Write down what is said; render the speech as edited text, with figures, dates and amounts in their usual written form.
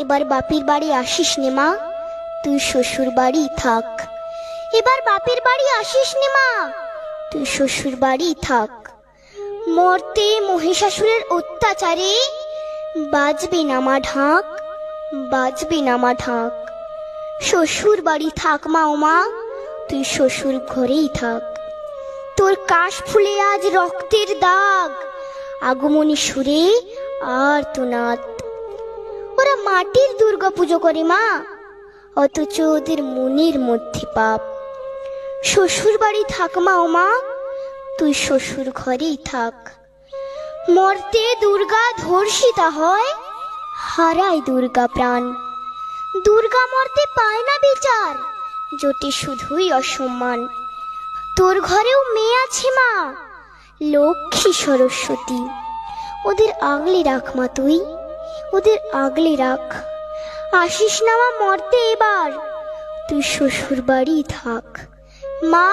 এবার বাপের বাড়ি আসিস নে মা, তুই শ্বশুর বাড়ি থাক। এবার বাপের বাড়ি আসিস নে মা, তুই শ্বশুর বাড়ি থাক। মর্তে মহিষাসুরের অত্যাচারে বাজবে না মা ঢাক, বাজবে না মা ঢাক। শ্বশুর বাড়ি থাক মা, ও মা তুই শ্বশুর ঘরেই থাক। তোর কাশ ফুলে আজ রক্তের দাগ, আগমনী সুরে আর তো নাত। ওরা মাটির দুর্গা পুজো করে মা, অথচ ওদের মনের মধ্যে পাপ। শ্বশুর বাড়ি থাক মা, ও মা তুই শ্বশুর ঘরেই থাক। মর্তে দুর্গা ধর্ষিতা হয়, হারায় দুর্গা প্রাণ। দুর্গা মর্তে পায় না বিচার, জোটে শুধুই অসম্মান। তোর ঘরেও মেয়ে আছে মা, লক্ষ্মী সরস্বতী, ওদের আগলে রাখ মা তুই, ওদের আগলে রাখ। আসিস না মা মর্তে এবার, তুই শ্বশুর বাড়ি থাক। মা